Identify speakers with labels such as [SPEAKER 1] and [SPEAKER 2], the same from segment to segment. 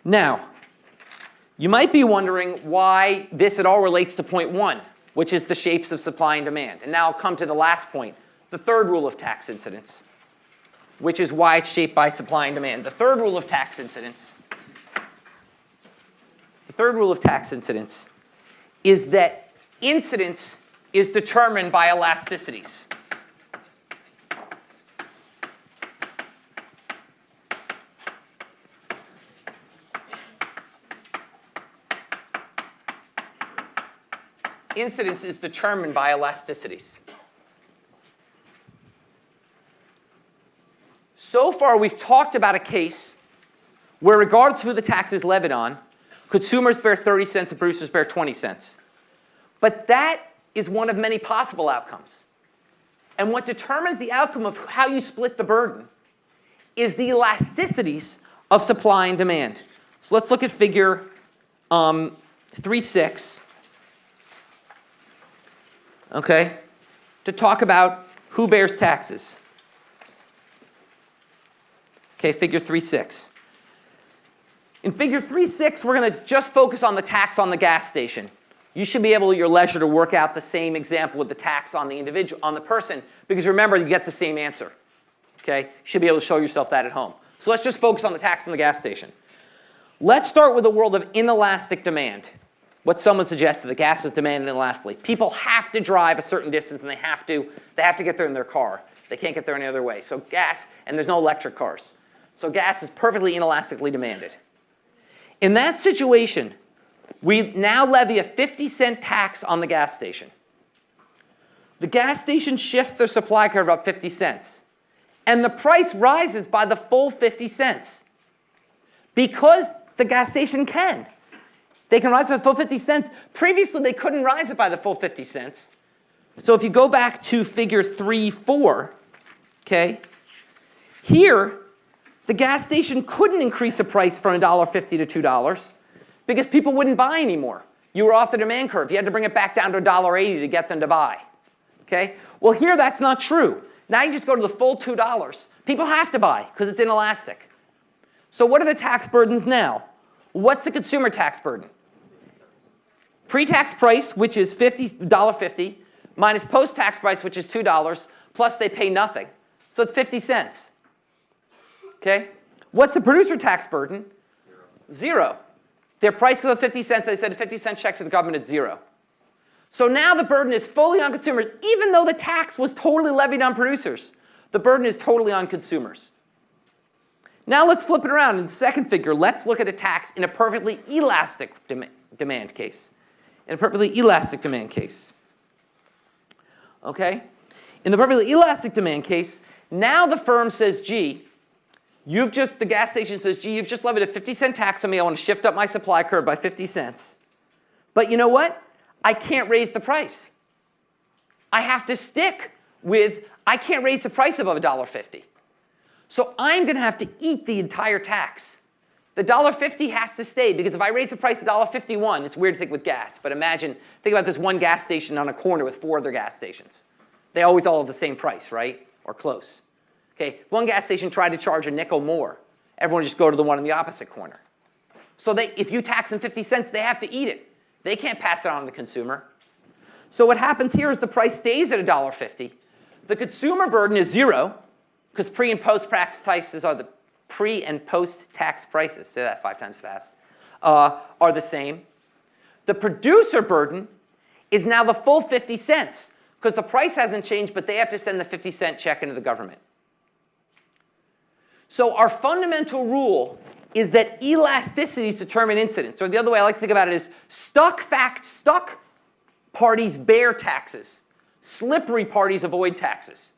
[SPEAKER 1] Now, you might be wondering why this at all relates to point 1, which is the shapes of supply and demand. And now I'll come to the last point, the third rule of tax incidence, which is why it's shaped by supply and demand. The third rule of tax incidence, is that incidence is determined by elasticities. Incidence is determined by elasticities. So far, we've talked about a case where, regardless of who the tax is levied on, consumers bear 30 cents and producers bear 20 cents. But that is one of many possible outcomes. And what determines the outcome of how you split the burden is the elasticities of supply and demand. So let's look at figure 3.6. Okay, to talk about who bears taxes. Okay, figure 3.6. In figure 3.6, we're going to just focus on the tax on the gas station. You should be able at your leisure to work out the same example with the tax on the individual, on the person, because remember, you get the same answer. Okay, you should be able to show yourself that at home. So let's just focus on the tax on the gas station. Let's start with a world of inelastic demand. What someone suggested, the gas is demanded inelastically. People have to drive a certain distance, and they have to get there in their car. They can't get there any other way. So gas, and there's no electric cars. So gas is perfectly inelastically demanded. In that situation, we now levy a 50-cent tax on the gas station. The gas station shifts their supply curve up 50 cents. And the price rises by the full 50 cents. Because the gas station can. They can rise by the full 50 cents. Previously, they couldn't rise it by the full 50 cents. So if you go back to figure 3.4, okay, here, the gas station couldn't increase the price from $1.50 to $2 because people wouldn't buy anymore. You were off the demand curve. You had to bring it back down to $1.80 to get them to buy. Okay? Well, here that's not true. Now you just go to the full $2. People have to buy because it's inelastic. So what are the tax burdens now? What's the consumer tax burden? Pre-tax price, which is $1.50, minus post-tax price, which is $2, plus they pay nothing. So it's 50 cents. Okay? What's the producer tax burden? Zero. Their price goes up 50 cents. They send a 50-cent check to the government at zero. So now the burden is fully on consumers, even though the tax was totally levied on producers. The burden is totally on consumers. Now let's flip it around. In the second figure, let's look at a tax in a perfectly elastic demand case. In a perfectly elastic demand case. Okay? In the perfectly elastic demand case, now the firm says, gee, the gas station says, gee, you've just levied a 50-cent tax on me. I want to shift up my supply curve by 50 cents. But you know what? I can't raise the price. I have to stick with, I can't raise the price above $1.50. So I'm going to have to eat the entire tax. The $1.50 has to stay, because if I raise the price to $1.51, it's weird to think with gas, but think about this one gas station on a corner with 4 other gas stations. They always all have the same price, right? Or close. Okay, if one gas station tried to charge a nickel more, everyone would just go to the one in the opposite corner. So if you tax them 50 cents, they have to eat it. They can't pass it on to the consumer. So what happens here is the price stays at $1.50. The consumer burden is zero, because pre and post tax prices are the post-tax prices, say that 5 times fast, are the same. The producer burden is now the full 50 cents, because the price hasn't changed, but they have to send the 50-cent check into the government. So our fundamental rule is that elasticities determine incidence. Or the other way I like to think about it is stuck parties bear taxes. Slippery parties avoid taxes.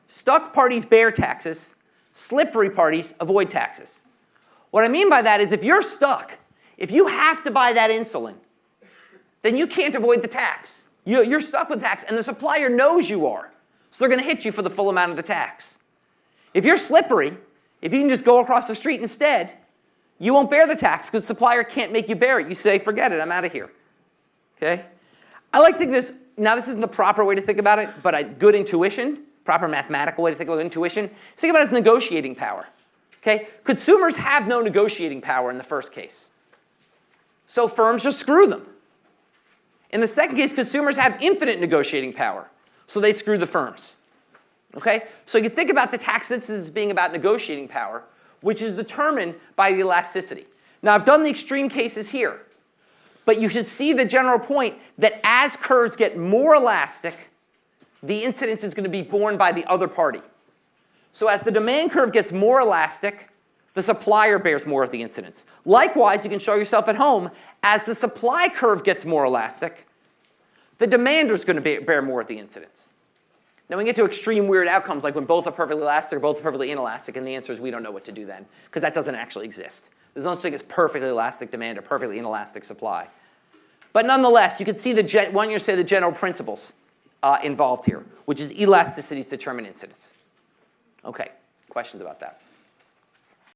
[SPEAKER 1] Stuck parties bear taxes. Slippery parties avoid taxes. What I mean by that is if you're stuck, if you have to buy that insulin, then you can't avoid the tax. You're stuck with tax, and the supplier knows you are. So they're going to hit you for the full amount of the tax. If you're slippery, if you can just go across the street instead, you won't bear the tax because the supplier can't make you bear it. You say, forget it, I'm out of here. Okay? I like to think this, now this isn't the proper way to think about it, but a good intuition, proper mathematical way to think about intuition, think about it as negotiating power. Okay? Consumers have no negotiating power in the first case. So firms just screw them. In the second case, consumers have infinite negotiating power. So they screw the firms. Okay? So you think about the tax instance as being about negotiating power, which is determined by the elasticity. Now, I've done the extreme cases here. But you should see the general point that as curves get more elastic, the incidence is going to be borne by the other party. So as the demand curve gets more elastic, the supplier bears more of the incidence. Likewise, you can show yourself at home, as the supply curve gets more elastic, the demander is going to bear more of the incidence. Now we get to extreme weird outcomes, like when both are perfectly elastic or both are perfectly inelastic, and the answer is we don't know what to do then, because that doesn't actually exist. There's no such thing as perfectly elastic demand or perfectly inelastic supply. But nonetheless, you can see the general principles involved here, which is elasticities determine incidence. Okay, questions about that?